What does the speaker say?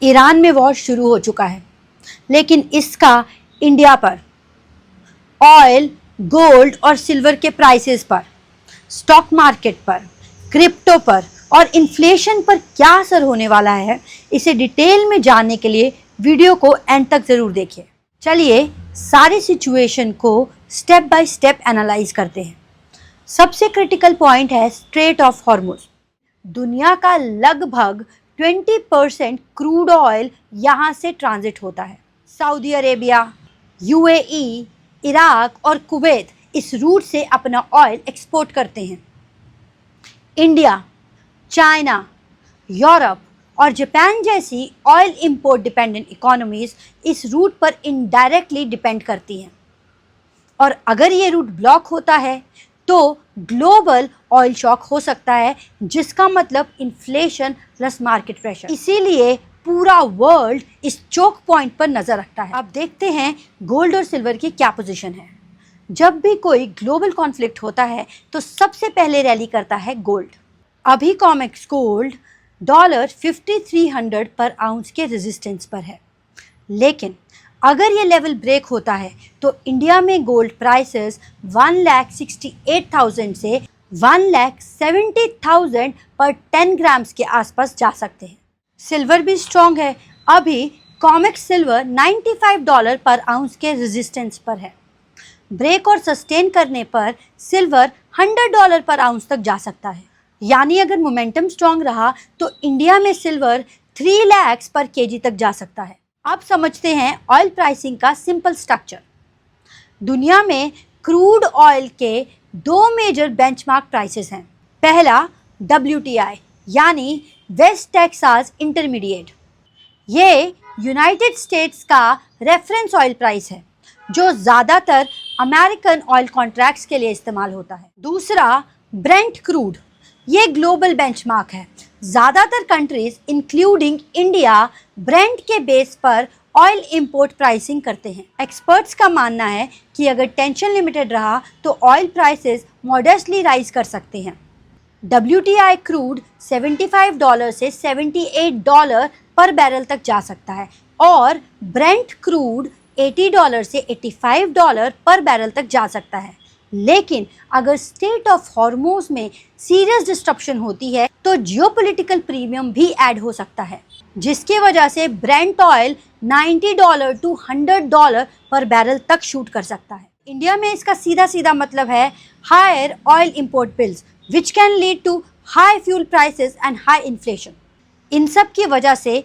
Iran में war शुरू हो चुका है, लेकिन इसका इंडिया पर, ऑयल, गोल्ड और सिल्वर के प्राइसेस पर, स्टॉक मार्केट पर, क्रिप्टो पर और इन्फ्लेशन पर क्या असर होने वाला है, इसे डिटेल में जानने के लिए वीडियो को एंड तक ज़रूर देखिए। चलिए सारी सिचुएशन को स्टेप बाय स्टेप एनालाइज करते हैं। सबसे क्रिटिकल पॉइंट है स्ट्रेट ऑफ हॉर्मुज। दुनिया का लगभग 20% क्रूड ऑयल यहाँ से ट्रांजिट होता है। सऊदी अरेबिया, यूएई, इराक और कुवैत इस रूट से अपना ऑयल एक्सपोर्ट करते हैं। इंडिया, चाइना, यूरोप और जापान जैसी ऑयल इंपोर्ट डिपेंडेंट इकोनॉमीज इस रूट पर इनडायरेक्टली डिपेंड करती हैं। और अगर ये रूट ब्लॉक होता है तो ग्लोबल ऑयल शॉक हो सकता है, जिसका मतलब इन्फ्लेशन प्लस मार्केट प्रेशर। इसीलिए पूरा वर्ल्ड इस चोक पॉइंट पर नजर रखता है। अब देखते हैं गोल्ड और सिल्वर की क्या पोजीशन है। जब भी कोई ग्लोबल कॉन्फ्लिक्ट होता है तो सबसे पहले रैली करता है गोल्ड। अभी कॉमेक्स गोल्ड $5300 पर आउंस के रेजिस्टेंस पर है, लेकिन अगर ये लेवल ब्रेक होता है तो इंडिया में गोल्ड प्राइसेस 1,68,000 से 1,70,000 पर 10 ग्राम्स के आसपास जा सकते हैं। सिल्वर भी स्ट्रॉन्ग है। अभी कॉमेक्स सिल्वर $95 पर आउंस के रेजिस्टेंस पर है। ब्रेक और सस्टेन करने पर सिल्वर $100 पर आउंस तक जा सकता है। यानी अगर मोमेंटम स्ट्रॉन्ग रहा तो इंडिया में सिल्वर 3 लाख पर केजी तक जा सकता है। अब समझते हैं ऑयल प्राइसिंग का सिंपल स्ट्रक्चर। दुनिया में क्रूड ऑयल के 2 मेजर बेंचमार्क प्राइसेस हैं। पहला WTI यानी वेस्ट टेक्सास इंटरमीडिएट। ये यूनाइटेड स्टेट्स का रेफरेंस ऑयल प्राइस है जो ज़्यादातर अमेरिकन ऑयल कॉन्ट्रैक्ट्स के लिए इस्तेमाल होता है। दूसरा ब्रेंट क्रूड, ये ग्लोबल बेंचमार्क है। ज़्यादातर कंट्रीज इंक्लूडिंग इंडिया ब्रेंट के बेस पर ऑयल इंपोर्ट प्राइसिंग करते हैं। एक्सपर्ट्स का मानना है कि अगर टेंशन लिमिटेड रहा तो ऑयल प्राइसेस मॉडेस्टली राइज कर सकते हैं। WTI क्रूड $75 से $78 पर बैरल तक जा सकता है और ब्रेंट क्रूड $80 से $85 पर बैरल तक जा सकता है। लेकिन अगर स्टेट ऑफ हॉर्मुज में सीरियस डिस्ट्रप्शन होती है तो जियोपॉलिटिकल प्रीमियम भी ऐड हो सकता है, जिसकी वजह से ब्रेंट ऑयल $90 to $100 पर बैरल तक शूट कर सकता है। इंडिया में इसका सीधा सीधा मतलब है higher oil import bills which can lead to high fuel prices and high inflation. इन सब की वजह से